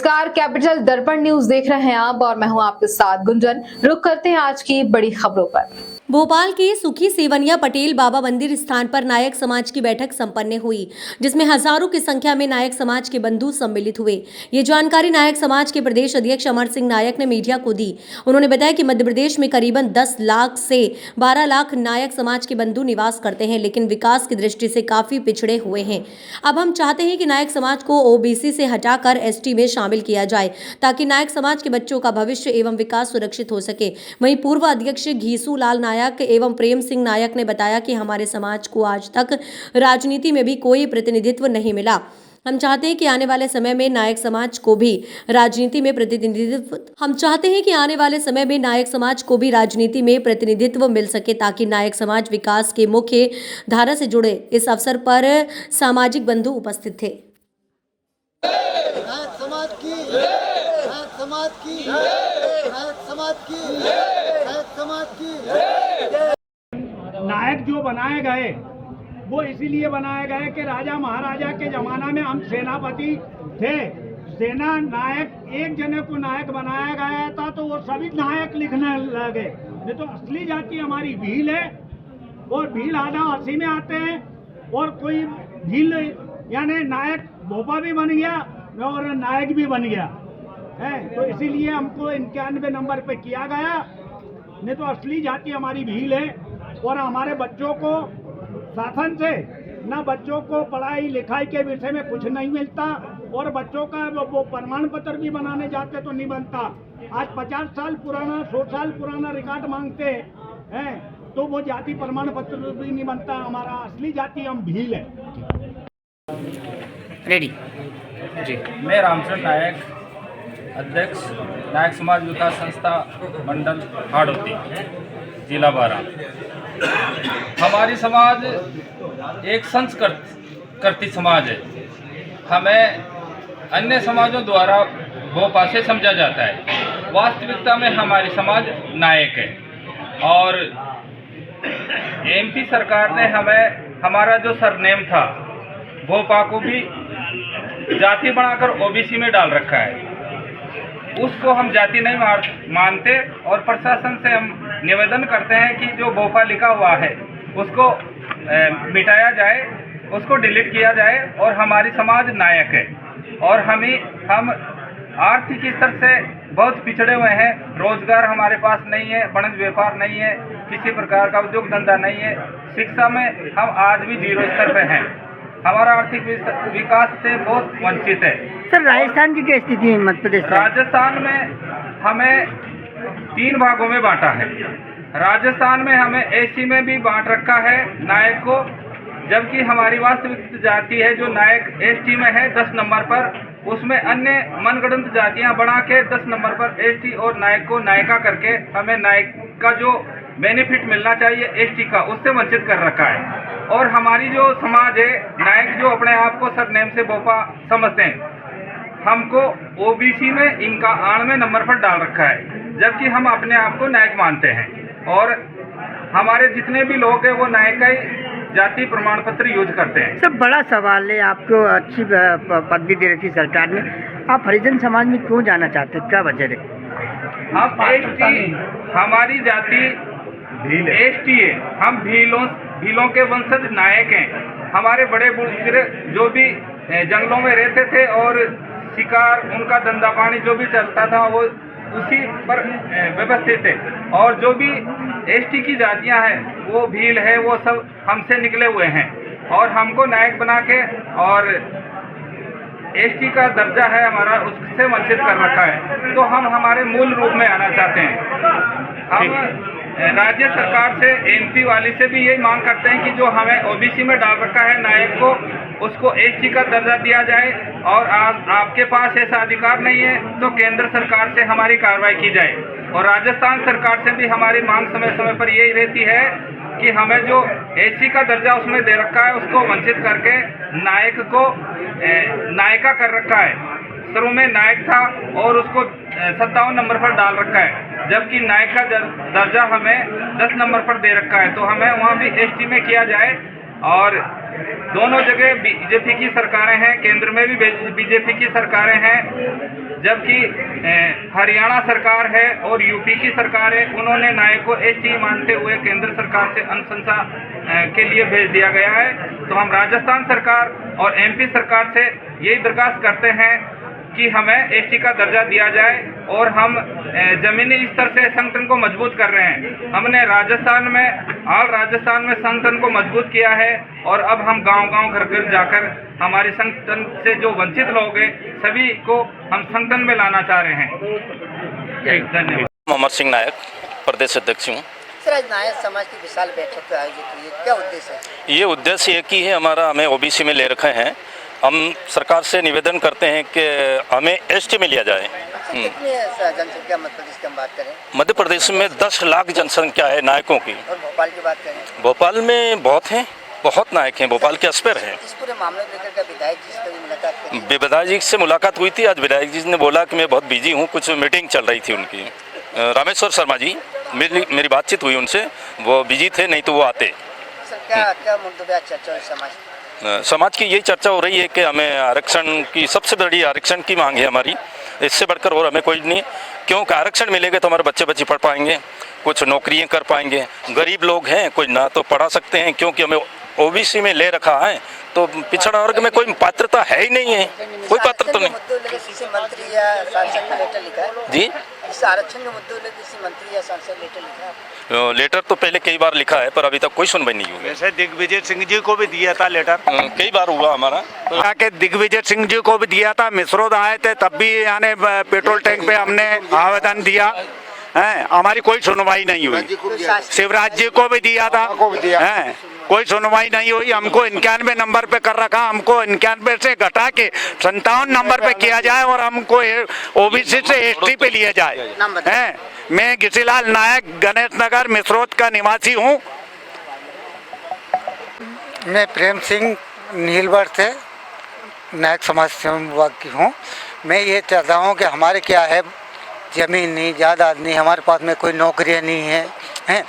नमस्कार, कैपिटल दर्पण न्यूज देख रहे हैं आप और मैं हूं आपके साथ गुंजन। रुक करते हैं आज की बड़ी खबरों पर। भोपाल के सुखी सेवनिया पटेल बाबा मंदिर स्थान पर नायक समाज की बैठक संपन्न हुई, जिसमें हजारों की संख्या में नायक समाज के बंधु सम्मिलित हुए। ये जानकारी नायक समाज के प्रदेश अध्यक्ष अमर सिंह नायक ने मीडिया को दी। उन्होंने बताया कि मध्य प्रदेश में करीबन 10 लाख से 12 लाख नायक समाज के बंधु निवास करते हैं, लेकिन विकास की दृष्टि से काफी पिछड़े हुए हैं। अब हम चाहते हैं कि नायक समाज को ओबीसी से हटाकर एसटी में शामिल किया जाए, ताकि नायक समाज के बच्चों का भविष्य एवं विकास सुरक्षित हो सके। वहीं पूर्व अध्यक्ष घीसू लाल नायक एवं प्रेम सिंह नायक ने बताया कि हमारे समाज को आज तक राजनीति में भी कोई प्रतिनिधित्व नहीं मिला। हम चाहते हैं कि आने वाले समय में नायक समाज को भी राजनीति में प्रतिनिधित्व मिल सके, ताकि नायक समाज विकास के मुख्य धारा से जुड़े। इस अवसर पर सामाजिक बंधु उपस्थित थे। नायक समाज की, नायक समाज की, नायक समाज की, नायक समाज की। नायक जो बनाए गए वो इसीलिए बनाए गए कि राजा महाराजा के जमाना में हम सेनापति थे। सेना नायक, एक जने को नायक बनाया गया था तो वो सभी नायक लिखने लगे। नहीं तो असली जाति हमारी भील है और भील आधा 80 में आते हैं और कोई भील यानी नायक भोपा भी बन गया और नायक भी बन गया है। तो इसीलिए हमको 91 नंबर पे किया गया। नहीं तो असली जाति हमारी भील है और हमारे बच्चों को शासन से ना बच्चों को पढ़ाई लिखाई के विषय में कुछ नहीं मिलता और बच्चों का वो प्रमाण पत्र भी बनाने जाते तो नहीं बनता। आज 50 साल पुराना 100 साल पुराना रिकॉर्ड मांगते हैं तो वो जाति प्रमाण पत्र भी नहीं बनता। हमारा असली जाति हम भील है। रेडी जी, मैं रामचंद्र नायक, अध्यक्ष नायक समाज विकास संस्था मंडल हाड़ौती, जिला बारा। हमारी समाज एक संस्कृति समाज है। हमें अन्य समाजों द्वारा भोपा से समझा जाता है। वास्तविकता में हमारी समाज नायक है और एमपी सरकार ने हमें हमारा जो सरनेम था भोपा को भी जाति बनाकर ओबीसी में डाल रखा है। उसको हम जाति नहीं मानते और प्रशासन से हम निवेदन करते हैं कि जो भोपा लिखा हुआ है उसको मिटाया जाए, उसको डिलीट किया जाए और हमारी समाज नायक है। और हम आर्थिक स्तर से बहुत पिछड़े हुए हैं। रोजगार हमारे पास नहीं है, वाणिज्य व्यापार नहीं है, किसी प्रकार का उद्योग धंधा नहीं है। शिक्षा में हम आज भी 0 स्तर पे हैं। हमारा आर्थिक विकास से बहुत वंचित है। सर, राजस्थान की क्या स्थिति है मध्य प्रदेश? राजस्थान में हमें 3 भागों में बांटा है। राजस्थान में हमें एसी में भी बांट रखा है नायक को, जबकि हमारी वास्तविक जाति है जो नायक एसटी में है 10 नंबर पर। उसमें अन्य मनगढ़ंत जातियां बना के 10 नंबर पर एसटी और नायक को नायिका करके हमें नायक का जो बेनिफिट मिलना चाहिए एसटी का, उससे वंचित कर रखा है। और हमारी जो समाज है नायक जो अपने आप को सरनेम से भोपा समझते हैं, हमको ओबीसी में इनका 98 नंबर पर डाल रखा है, जबकि हम अपने आप को नायक मानते हैं। और हमारे जितने भी लोग हैं वो नायक का ही जाति प्रमाण पत्र यूज करते हैं। सर, बड़ा सवाल है, आपको अच्छी पदवी दे रखी सरकार ने, आप हरिजन समाज में क्यों जाना चाहते हैं, क्या वजह है? हम एसटी, हमारी जाति एसटी है। हम भीलों के वंशज नायक हैं। हमारे बड़े बुजुर्ग जो भी जंगलों में रहते थे और शिकार, उनका धंधा पानी जो भी चलता था वो उसी पर व्यवस्थित है। और जो भी एसटी की जातियां हैं वो भील है, वो सब हमसे निकले हुए हैं और हमको नायक बना के और एसटी का दर्जा है हमारा, उससे वंचित कर रखा है। तो हम हमारे मूल रूप में आना चाहते हैं। हम राज्य सरकार से, एमपी वाली से भी यही मांग करते हैं कि जो हमें ओबीसी में डाल रखा है नायक को, उसको एसटी का दर्जा दिया जाए। और आपके पास ऐसा अधिकार नहीं है तो केंद्र सरकार से हमारी कार्रवाई की जाए। और राजस्थान सरकार से भी हमारी मांग समय समय पर यही रहती है कि हमें जो एससी का दर्जा उसमें दे रखा है उसको वंचित करके नायक को नायिका कर रखा है। शुरू में नायक था और उसको 57 नंबर पर डाल रखा है, जबकि नायक का दर्जा हमें 10 नंबर पर दे रखा है। तो हमें वहाँ भी एसटी में किया जाए और दोनों जगह बीजेपी की सरकारें हैं, केंद्र में भी बीजेपी की सरकारें हैं, जबकि हरियाणा सरकार है और यूपी की सरकार है, उन्होंने नायक को एसटी मानते हुए केंद्र सरकार से अनुशंसा के लिए भेज दिया गया है। तो हम राजस्थान सरकार और एमपी सरकार से यही दरखास्त करते हैं कि हमें एसटी का दर्जा दिया जाए और हम जमीनी स्तर से संगठन को मजबूत कर रहे हैं। हमने राजस्थान में संगठन को मजबूत किया है और अब हम गांव-गांव, घर-घर जाकर हमारे संगठन से जो वंचित लोग हैं सभी को हम संगठन में लाना चाह रहे हैं। धन्यवाद। अमर सिंह नायक, प्रदेश अध्यक्ष हूँ। सर, आज नायक समाज की विशाल बैठक आयोजित हुई है, क्या उद्देश्य है? ये उद्देश्य एक ही है, हमारा हमें ओबीसी में ले रखे हैं। हम सरकार से निवेदन करते हैं कि हमें एसटी में लिया जाए। कितनी जनसंख्या मध्य प्रदेश की हम बात करें? मध्य प्रदेश में 10 लाख जनसंख्या है नायकों की। और भोपाल की बात करें? भोपाल में बहुत हैं, बहुत नायक हैं, भोपाल के अस्पर हैं। इस पूरे मामले को लेकर विधायक जी से मुलाकात करी? विधायक जी से मुलाकात हुई थी। आज विधायक जी ने बोला कि मैं बहुत बिजी हूँ, कुछ मीटिंग चल रही थी उनकी। रामेश्वर शर्मा जी, मेरी बातचीत हुई उनसे, वो बिजी थे, नहीं तो वो आते। सर, क्या मुद्दों पर चर्चा हुई समाज की यही चर्चा हो रही है कि हमें आरक्षण की, सबसे बड़ी आरक्षण की मांग है हमारी, इससे बढ़कर और हमें कोई नहीं। क्योंकि आरक्षण मिलेगा तो हमारे बच्चे पढ़ पाएंगे, कुछ नौकरियां कर पाएंगे। गरीब लोग हैं, कोई ना तो पढ़ा सकते हैं, क्योंकि हमें ओबीसी में ले रखा है तो पिछड़ा वर्ग में कोई पात्रता है ही नहीं है, कोई पात्रता नहीं। किसी मंत्री या सांसद को लेटर लिखा है जी, इस आरक्षण के मुद्दों में किसी मंत्री या सांसद लेटर लिखा है? लेटर तो पहले कई बार लिखा है पर अभी तक कोई सुनवाई नहीं हुई। वैसे दिग्विजय सिंह जी को भी दिया था लेटर, कई बार हुआ हमारा। के दिग्विजय सिंह जी को भी दिया था, मिश्रोद आए थे तब भी, यानी पेट्रोल टैंक पे हमने आवेदन दिया है, हमारी कोई सुनवाई नहीं हुई। शिवराज जी को भी दिया था, है, कोई सुनवाई नहीं हुई। हमको 91 नंबर पे कर रखा, हमको 91 से घटा के 57 नंबर पे किया जाए और हमको ओबीसी से एसटी पे लिया जाए। हैं, मैं घिसीलाल नायक, गणेश नगर, मिश्रोद का निवासी हूँ। मैं प्रेम सिंह नीलवर से नायक समाज सेवा विभाग की हूँ। मैं ये चाहता हूँ कि हमारे क्या है, ज़मीन नहीं, जायदाद नहीं, हमारे पास में कोई नौकरियाँ नहीं है, हैं।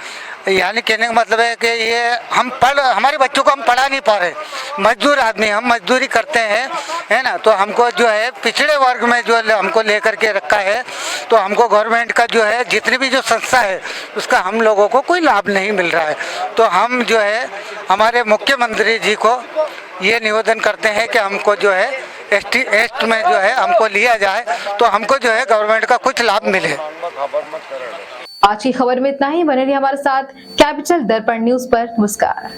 यानी कहने का मतलब है कि ये हमारे बच्चों को हम पढ़ा नहीं पा रहे, मजदूर आदमी, हम मजदूरी करते हैं, है ना। तो हमको जो है पिछड़े वर्ग में जो हमको लेकर के रखा है, तो हमको गवर्नमेंट का जो है जितनी भी जो संस्था है उसका हम लोगों को कोई लाभ नहीं मिल रहा है। तो हम जो है हमारे मुख्यमंत्री जी को ये निवेदन करते हैं कि हमको जो है एस्ट में जो है हमको लिया जाए, तो हमको जो है गवर्नमेंट का कुछ लाभ मिले। आज की खबर में इतना ही। बने रहिए हमारे साथ कैपिटल दर्पण न्यूज पर। नमस्कार।